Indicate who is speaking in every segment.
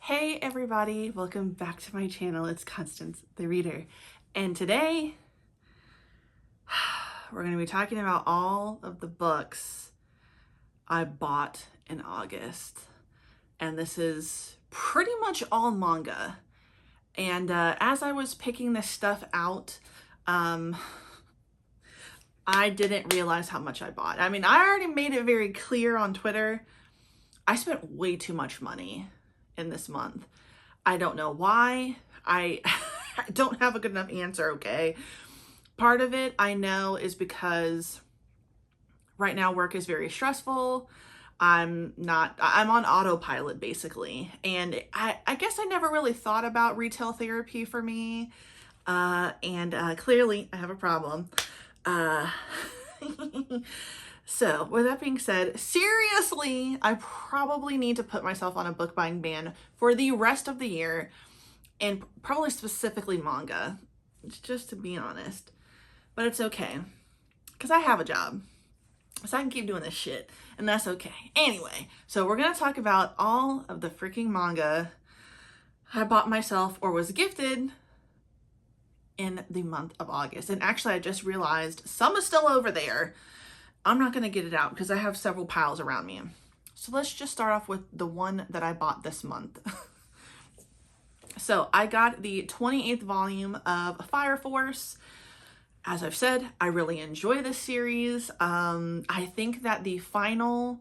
Speaker 1: Hey everybody, welcome back to my channel. It's Constance, the reader. And today, we're going to be talking about all of the books I bought in August. And this is pretty much all manga. And as I was picking this stuff out, I didn't realize how much I bought. I mean, I already made it very clear on Twitter. I spent way too much money in this month. I don't know why. I don't have a good enough answer, okay? Part of it I know is because right now work is very stressful. I'm on autopilot basically. And I guess I never really thought about retail therapy for me. Clearly I have a problem. So with that being said, seriously, I probably need to put myself on a book buying ban for the rest of the year, and probably specifically manga, just to be honest. But it's okay, because I have a job, so I can keep doing this shit, and that's okay. Anyway, so we're going to talk about all of the freaking manga I bought myself or was gifted in the month of August. And actually, I just realized some is still over there. I'm not going to get it out because I have several piles around me. So let's just start off with the one that I bought this month. So I got the 28th volume of Fire Force. As I've said, I really enjoy this series. I think that the final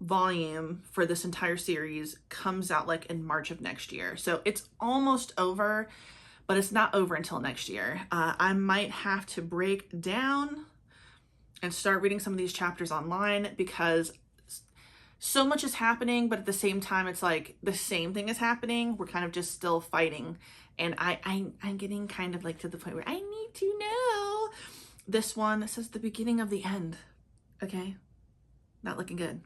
Speaker 1: volume for this entire series comes out like in March of next year. So it's almost over, but it's not over until next year. I might have to break down and start reading some of these chapters online because so much is happening, but at the same time, it's like the same thing is happening. We're kind of just still fighting. And I'm getting kind of like to the point where I need to know. This one says the beginning of the end. Okay. Not looking good.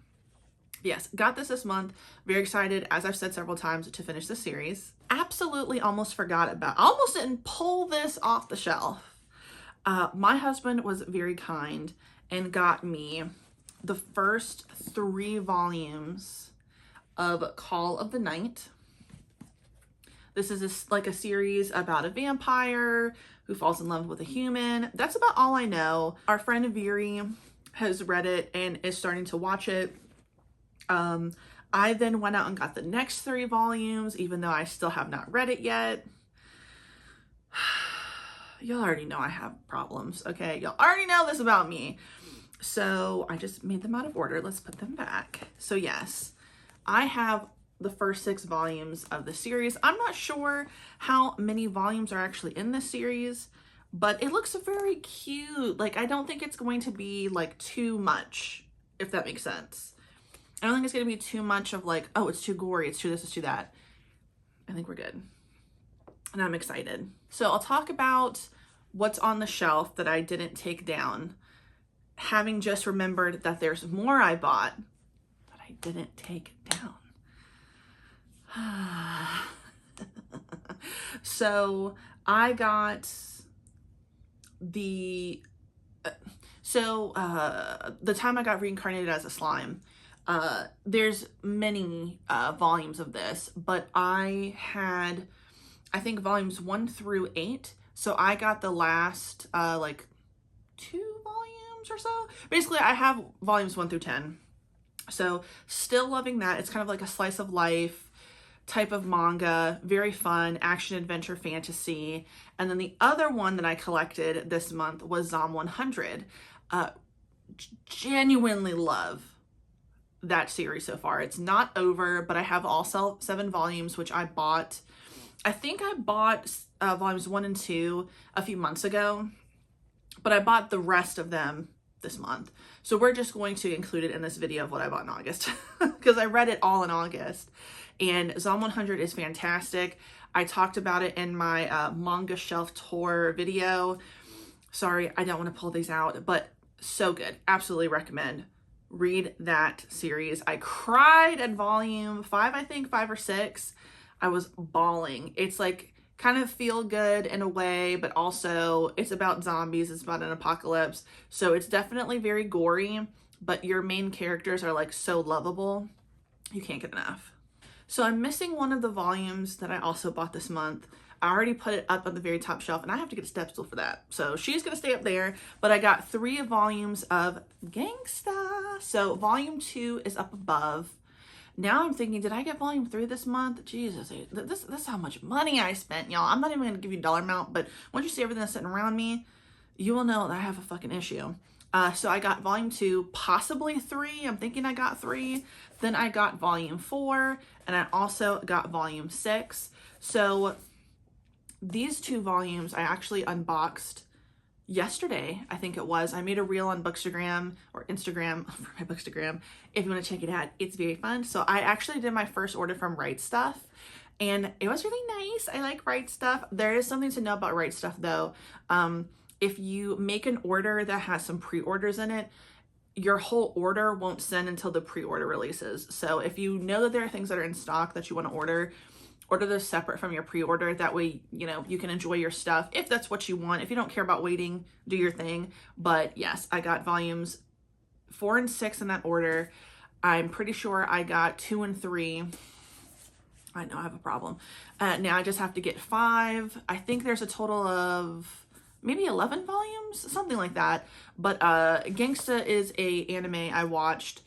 Speaker 1: Yes, got this month. Very excited, as I've said several times, to finish the series. Absolutely almost almost didn't pull this off the shelf. My husband was very kind and got me the first 3 volumes of Call of the Night. This is like a series about a vampire who falls in love with a human. That's about all I know. Our friend Viri has read it and is starting to watch it. I then went out and got the next 3 volumes, even though I still have not read it yet. Y'all already know I have problems, okay? Y'all already know this about me. So I just made them out of order. Let's put them back. So yes, I have the first 6 volumes of the series. I'm not sure how many volumes are actually in this series, but it looks very cute. Like, I don't think it's going to be like too much, if that makes sense. I don't think it's going to be too much of like, oh, it's too gory, it's too this, it's too that. I think we're good. And I'm excited. So I'll talk about what's on the shelf that I didn't take down, having just remembered that there's more I bought that I didn't take down. So I got the time I got reincarnated as a slime. There's many volumes of this, but I think volumes 1 through 8. So I got the last like 2 volumes or so. Basically, I have volumes 1 through 10. So still loving that. It's kind of like a slice of life type of manga. Very fun, action, adventure, fantasy. And then the other one that I collected this month was Zom 100. Genuinely love that series so far. It's not over, but I have all 7 volumes, which I bought. I think I bought volumes 1 and 2 a few months ago, but I bought the rest of them this month. So we're just going to include it in this video of what I bought in August because I read it all in August. And Zom 100 is fantastic. I talked about it in my manga shelf tour video. Sorry, I don't want to pull these out, but so good. Absolutely recommend. Read that series. I cried at volume 5, I think, 5 or 6. I was bawling. It's like kind of feel good in a way, but also it's about zombies. It's about an apocalypse. So it's definitely very gory, but your main characters are like so lovable. You can't get enough. So I'm missing one of the volumes that I also bought this month. I already put it up on the very top shelf and I have to get a step stool for that. So she's gonna stay up there, but I got 3 volumes of Gangsta. So volume 2 is up above. Now I'm thinking, did I get volume 3 this month? Jesus, this is how much money I spent, y'all. I'm not even gonna give you a dollar amount, but once you see everything that's sitting around me, you will know that I have a fucking issue. So I got volume 2, possibly 3. I'm thinking I got 3. Then I got volume 4, and I also got volume 6. So these 2 volumes I actually unboxed yesterday, I think it was. I made a reel on Bookstagram or Instagram for my Bookstagram. If you want to check it out, it's very fun. So I actually did my first order from Right Stuff, and it was really nice. I like Right Stuff. There is something to know about Right Stuff though. If you make an order that has some pre-orders in it, your whole order won't send until the pre-order releases. So if you know that there are things that are in stock that you want to order those separate from your pre-order. That way, you know, you can enjoy your stuff if that's what you want. If you don't care about waiting, do your thing. But yes, I got volumes 4 and 6 in that order. I'm pretty sure I got 2 and 3. I know I have a problem. Now I just have to get 5. I think there's a total of maybe 11 volumes, something like that. But Gangsta is a anime I watched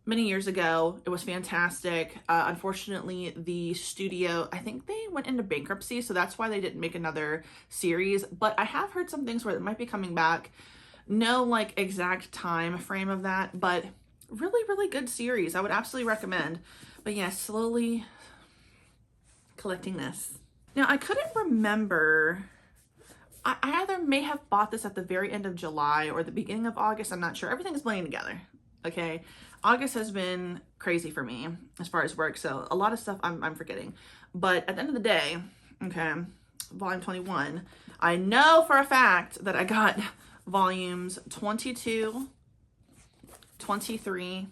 Speaker 1: many years ago. It was fantastic. Unfortunately, the studio, I think they went into bankruptcy, so that's why they didn't make another series. But I have heard some things where it might be coming back. No like exact time frame of that, but really, really good series. I would absolutely recommend. But yeah, slowly collecting this. Now, I couldn't remember. I either may have bought this at the very end of July or the beginning of August. I'm not sure. Everything's blending together. Okay. August has been crazy for me as far as work. So a lot of stuff I'm forgetting. But at the end of the day, okay, volume 21, I know for a fact that I got volumes 22, 23,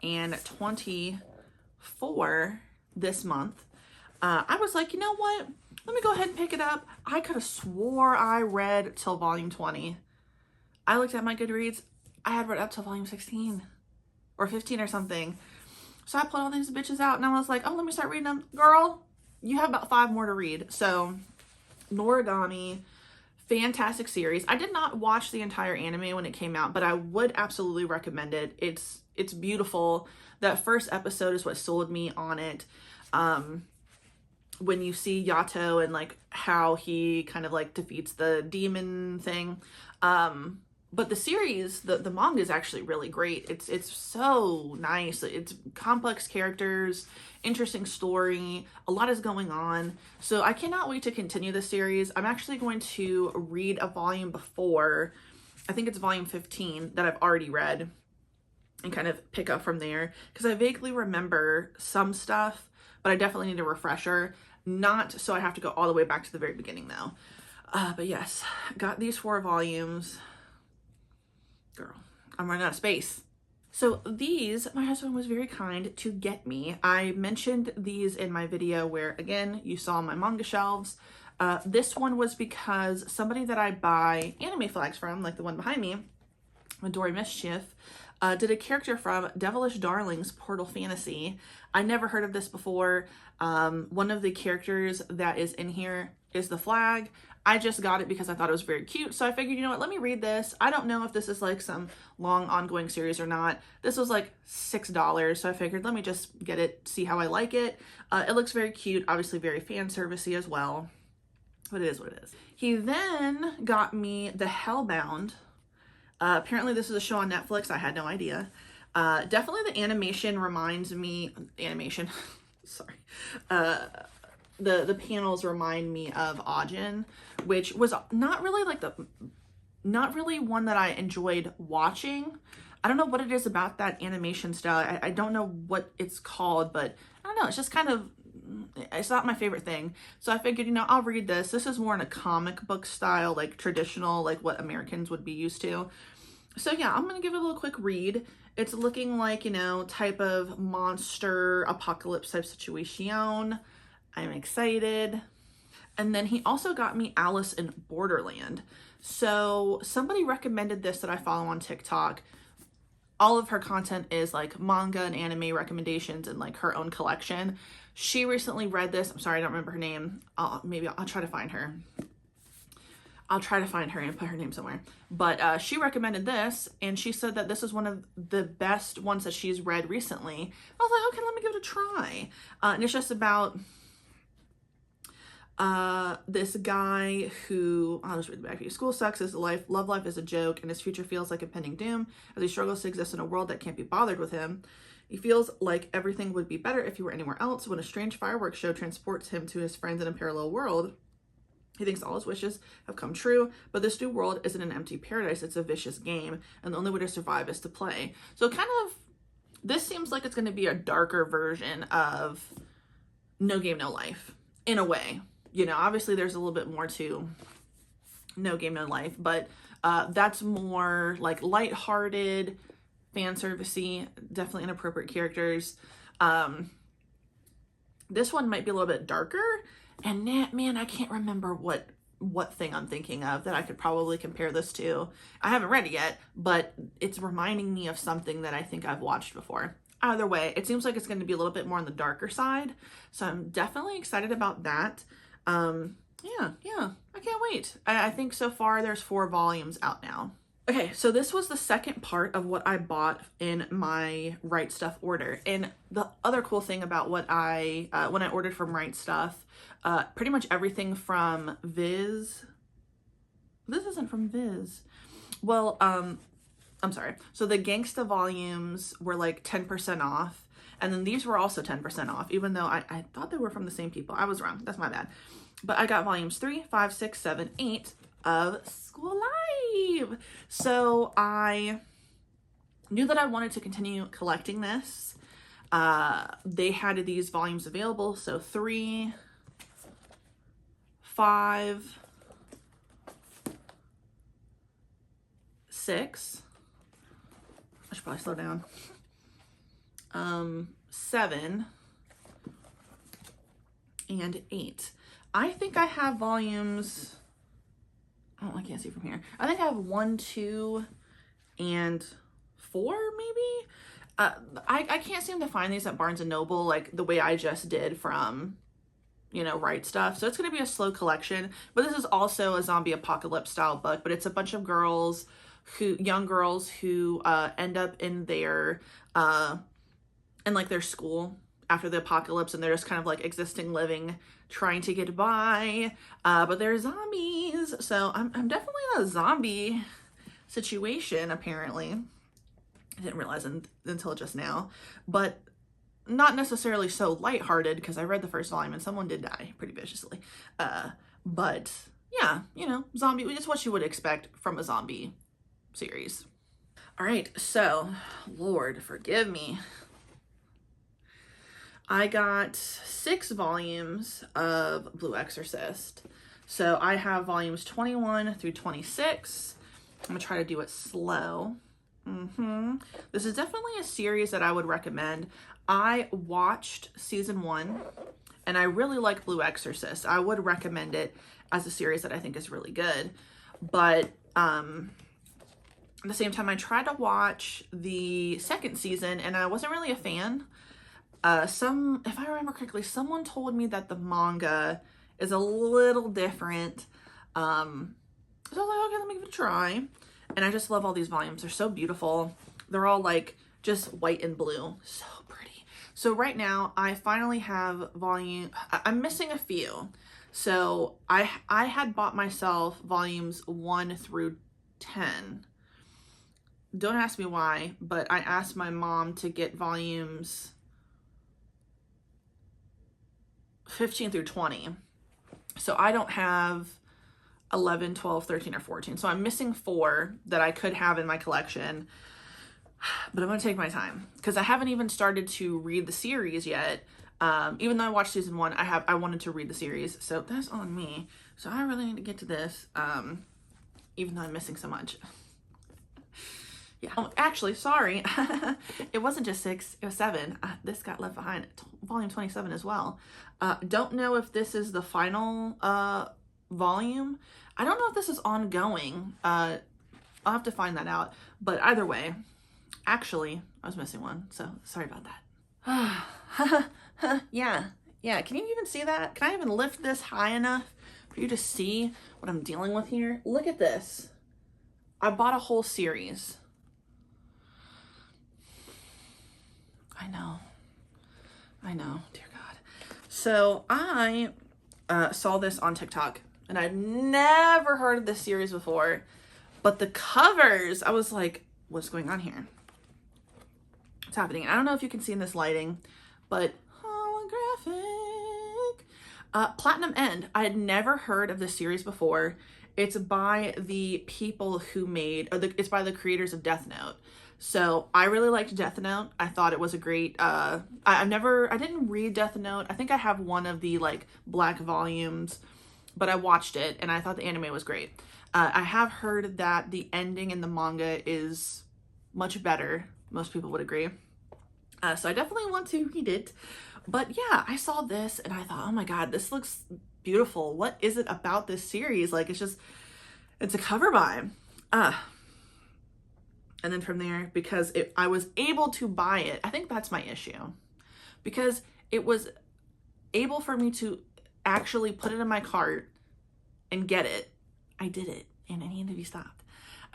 Speaker 1: and 24 this month. I was like, you know what? Let me go ahead and pick it up. I could have swore I read till volume 20. I looked at my Goodreads. I had read up till volume 16 or 15 or something. So I pulled all these bitches out and I was like, oh, let me start reading them. Girl, you have about 5 more to read. So Noragami, fantastic series. I did not watch the entire anime when it came out, but I would absolutely recommend it. It's beautiful. That first episode is what sold me on it. When you see Yato and like how he kind of like defeats the demon thing. But the series, the manga is actually really great. It's so nice. It's complex characters, interesting story, a lot is going on. So I cannot wait to continue the series. I'm actually going to read a volume before, I think it's volume 15 that I've already read, and kind of pick up from there. Because I vaguely remember some stuff, but I definitely need a refresher. Not so I have to go all the way back to the very beginning though. But yes, got these 4 volumes. Girl, I'm running out of space. So these, my husband was very kind to get me. I mentioned these in my video where, again, you saw my manga shelves. This one was because somebody that I buy anime flags from, like the one behind me, Midori Mischief, did a character from Devilish Darlings Portal Fantasy. I never heard of this before. One of the characters that is in here is the flag. I just got it because I thought it was very cute. So I figured, you know what, let me read this. I don't know if this is like some long ongoing series or not. This was like $6. So I figured, let me just get it, see how I like it. It looks very cute, obviously very fan servicey as well. But it is what it is. He then got me the Hellbound. Apparently this is a show on Netflix. I had no idea. Definitely the animation reminds me, sorry. The panels remind me of Ajin, which was not really one that I enjoyed watching. I don't know what it is about that animation style. I don't know what it's called, but I don't know. It's just kind of, it's not my favorite thing. So I figured, you know, I'll read this. This is more in a comic book style, like traditional, like what Americans would be used to. So yeah, I'm going to give it a little quick read. It's looking like, you know, type of monster apocalypse type situation. I'm excited. And then he also got me Alice in Borderland. So somebody recommended this that I follow on TikTok. all of her content is like manga and anime recommendations and like her own collection. She recently read this. I'm sorry, I don't remember her name. Maybe I'll try to find her. I'll try to find her and put her name somewhere. But she recommended this, and she said that this is one of the best ones that she's read recently. I was like, okay, let me give it a try. And it's just about this guy who, I'll just read the back of you. School sucks, his life, love life is a joke, and his future feels like impending doom as he struggles to exist in a world that can't be bothered with him. He feels like everything would be better if he were anywhere else when a strange fireworks show transports him to his friends in a parallel world. He thinks all his wishes have come true, but this new world isn't an empty paradise, it's a vicious game, and the only way to survive is to play. So kind of, this seems like it's going to be a darker version of No Game, No Life, in a way. You know, obviously there's a little bit more to No Game, No Life, but that's more like lighthearted, fan servicey, definitely inappropriate characters. This one might be a little bit darker, and man, I can't remember what thing I'm thinking of that I could probably compare this to. I haven't read it yet, but it's reminding me of something that I think I've watched before. Either way, it seems like it's going to be a little bit more on the darker side, so I'm definitely excited about that. Yeah, I can't wait. I think so far there's 4 volumes out now. Okay, so this was the second part of what I bought in my Right Stuff order. And the other cool thing about what when I ordered from Right Stuff, pretty much everything from Viz. This isn't from Viz. Well, I'm sorry. So the Gangsta volumes were like 10% off. And then these were also 10% off, even though I thought they were from the same people. I was wrong. That's my bad. But I got volumes 3, 5, 6, 7, 8 of School Live. So I knew that I wanted to continue collecting this. They had these volumes available. So 3, 5, 6. I should probably slow down. 7 and 8. I think I have volumes, I can't see from here. I think I have 1, 2, and 4 maybe. I can't seem to find these at Barnes & Noble like the way I just did from, you know, Right Stuff. So it's going to be a slow collection, but this is also a zombie apocalypse style book, but it's a bunch of girls young girls who end up in their school after the apocalypse, and they're just kind of like existing, living, trying to get by, but they're zombies. So I'm definitely in a zombie situation, apparently. I didn't realize until just now, but not necessarily so lighthearted, because I read the first volume and someone did die pretty viciously. But yeah, you know, zombie, it's what you would expect from a zombie series. All right, so Lord forgive me. I got 6 volumes of Blue Exorcist. So I have volumes 21 through 26. I'm gonna try to do it slow. This is definitely a series that I would recommend. I watched season 1 and I really like Blue Exorcist. I would recommend it as a series that I think is really good. But at the same time, I tried to watch the second season and I wasn't really a fan. If I remember correctly, someone told me that the manga is a little different. So I was like, okay, let me give it a try. And I just love all these volumes. They're so beautiful. They're all like just white and blue. So pretty. So right now I finally have I'm missing a few. So I had bought myself volumes 1 through 10. Don't ask me why, but I asked my mom to get volumes 15 through 20. So I don't have 11, 12, 13, or 14. So I'm missing 4 that I could have in my collection. But I'm going to take my time because I haven't even started to read the series yet. Even though I watched season 1, I wanted to read the series. So that's on me. So I really need to get to this, even though I'm missing so much. Yeah. Oh, actually, sorry. It wasn't just 6, it was 7. This got left behind. Volume 27 as well. Don't know if this is the final volume. I don't know if this is ongoing. I'll have to find that out. But either way, Actually, I was missing one, so sorry about that. Yeah. Can you even see that? Can I even lift this high enough for you to see what I'm dealing with here? Look at this. I bought a whole series. I know, dear God. So I saw this on TikTok, and I'd never heard of this series before, but the covers, I was like, what's going on here? What's happening? I don't know if you can see in this lighting, but holographic. Platinum End. I had never heard of this series before. It's by the people who made, it's by the creators of Death Note. So I really liked Death Note. I thought it was a great, I didn't read Death Note. I think I have one of the like black volumes, but I watched it and I thought the anime was great. I have heard that the ending in the manga is much better. Most people would agree. So I definitely want to read it. But yeah, I saw this and I thought, oh my God, this looks beautiful. What is it about this series? Like, it's a cover by. And then from there, because I was able to buy it, I think that's my issue. Because it was able for me to actually put it in my cart and get it. I did it and I need to be stopped.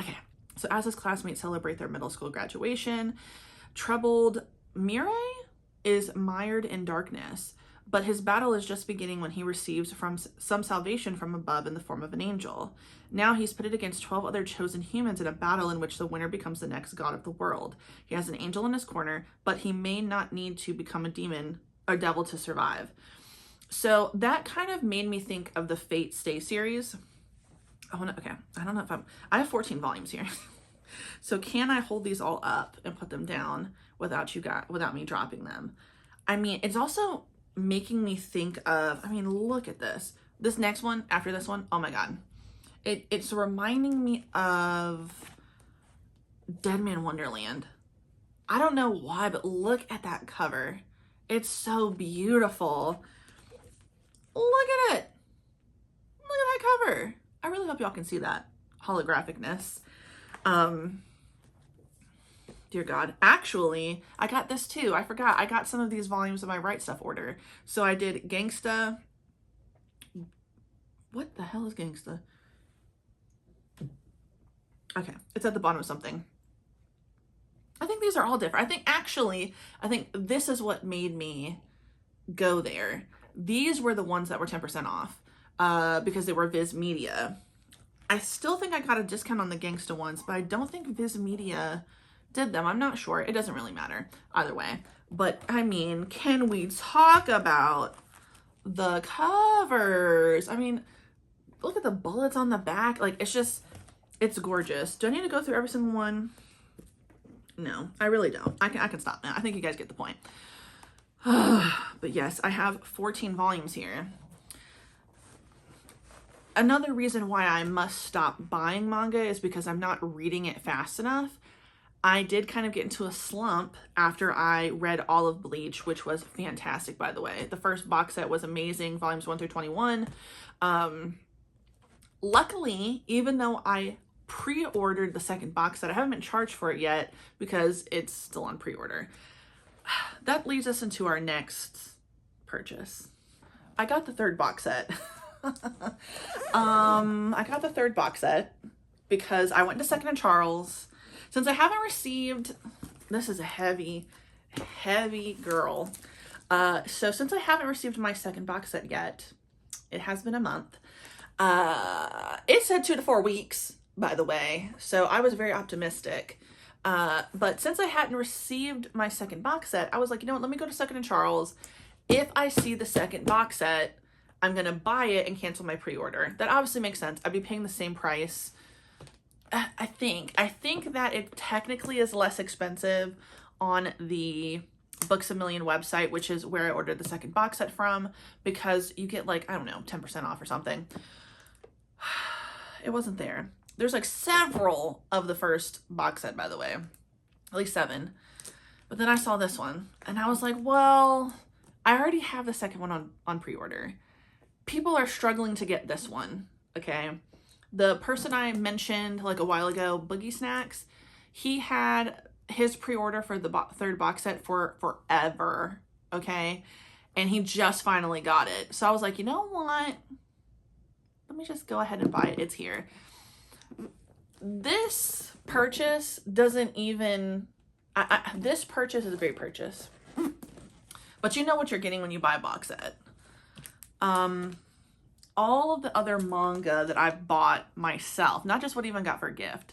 Speaker 1: Okay, so as his classmates celebrate their middle school graduation, troubled Mirai is mired in darkness, but his battle is just beginning when he receives some salvation from above in the form of an angel. Now he's pitted against 12 other chosen humans in a battle in which the winner becomes the next god of the world. He has an angel in his corner, but he may not need to become a demon or devil to survive. So that kind of made me think of the Fate Stay series. I don't know if I have 14 volumes here. So can I hold these all up and put them down without me dropping them? I mean, it's also making me think of, look at this. This next one, after this one, oh my God. It's reminding me of Dead Man Wonderland. I don't know why, but look at that cover. It's so beautiful. Look at it. Look at that cover. I really hope y'all can see that holographicness. Dear God. Actually, I got this too. I forgot. I got some of these volumes in my Right Stuff order. So I did Gangsta. What the hell is Gangsta? Okay, it's at the bottom of something. I think these are all different. I think this is what made me go there. These were the ones that were 10% off because they were Viz Media. I still think I got a discount on the Gangsta ones, but I don't think Viz Media did them. I'm not sure. It doesn't really matter either way. But I mean, can we talk about the covers? I mean, look at the bullets on the back. Like, it's gorgeous. Do I need to go through every single one? No, I really don't. I can stop now. I think you guys get the point. But yes, I have 14 volumes here. Another reason why I must stop buying manga is because I'm not reading it fast enough. I did kind of get into a slump after I read all of Bleach, which was fantastic, by the way. The first box set was amazing, volumes 1 through 21. Luckily, even though I pre-ordered the second box set, I haven't been charged for it yet because it's still on pre-order. That leads us into our next purchase. I got the third box set. I got the third box set because I went to Second and Charles. Since I haven't received, this is a heavy girl. So since I haven't received my second box set yet, it has been a month. It said 2 to 4 weeks, by the way. So I was very optimistic. But since I hadn't received my second box set, I was like, you know what, let me go to Second and Charles. If I see the second box set, I'm going to buy it and cancel my pre-order. That obviously makes sense. I'd be paying the same price. I think that it technically is less expensive on the Books A Million website, which is where I ordered the second box set from, because you get like, I don't know, 10% off or something. It wasn't there. There's like several of the first box set, by the way, at least 7. But then I saw this one and I was like, well, I already have the second one on pre-order. People are struggling to get this one, okay? The person I mentioned like a while ago, Boogie Snacks, he had his pre-order for the third box set for forever, okay? And he just finally got it. So I was like, you know what? Let me just go ahead and buy it. It's here. This purchase doesn't even... this purchase is a great purchase. But you know what you're getting when you buy a box set. All of the other manga that I've bought myself, not just what I even got for a gift,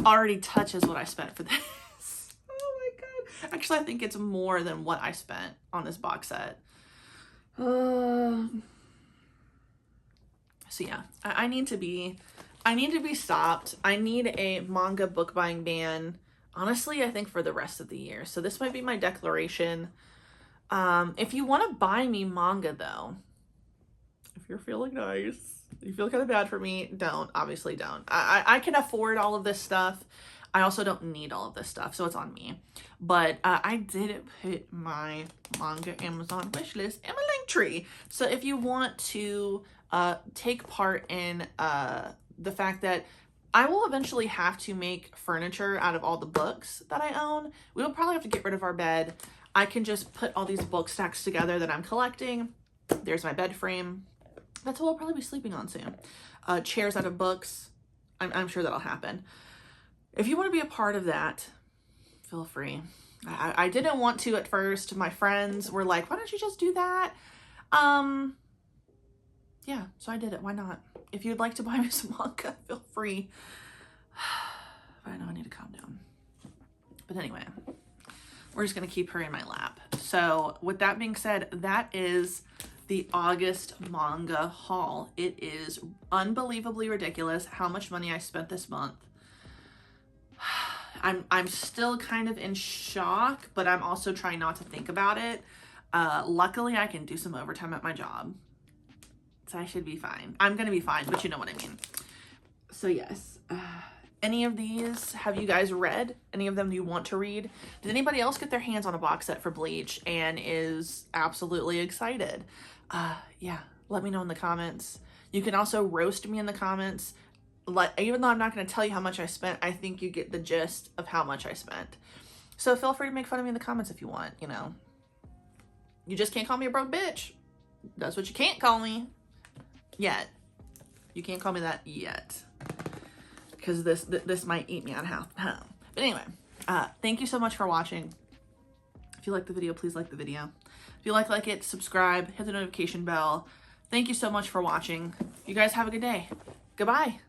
Speaker 1: already touches what I spent for this. Oh my god. Actually, I think it's more than what I spent on this box set. So yeah, I need to be stopped. I need a manga book buying ban. Honestly, I think for the rest of the year. So this might be my declaration. If you want to buy me manga though, if you're feeling nice, you feel kind of bad for me, don't. Obviously don't. I can afford all of this stuff. I also don't need all of this stuff, so it's on me. But I did put my manga Amazon wish list in my link tree. So if you want to take part in the fact that I will eventually have to make furniture out of all the books that I own. We will probably have to get rid of our bed. I can just put all these book stacks together that I'm collecting. There's my bed frame. That's what I'll probably be sleeping on soon. Chairs out of books. I'm sure that'll happen. If you want to be a part of that, feel free. I didn't want to at first. My friends were like, why don't you just do that? Yeah, so I did it. Why not? If you'd like to buy me some manga, feel free. I know I need to calm down. But anyway, we're just going to keep her in my lap. So with that being said, that is the August manga haul. It is unbelievably ridiculous how much money I spent this month. I'm still kind of in shock, but I'm also trying not to think about it. Luckily, I can do some overtime at my job. So I should be fine. I'm going to be fine, but you know what I mean. So yes, any of these have you guys read? Any of them you want to read? Did anybody else get their hands on a box set for Bleach and is absolutely excited? Yeah, let me know in the comments. You can also roast me in the comments. Even though I'm not going to tell you how much I spent, I think you get the gist of how much I spent. So feel free to make fun of me in the comments if you want, you know. You just can't call me a broke bitch. That's what you can't call me. Yet. You can't call me that yet. Because this might eat me out of half the time. But anyway, thank you so much for watching. If you like the video, please like the video. If you like it, subscribe, hit the notification bell. Thank you so much for watching. You guys have a good day. Goodbye.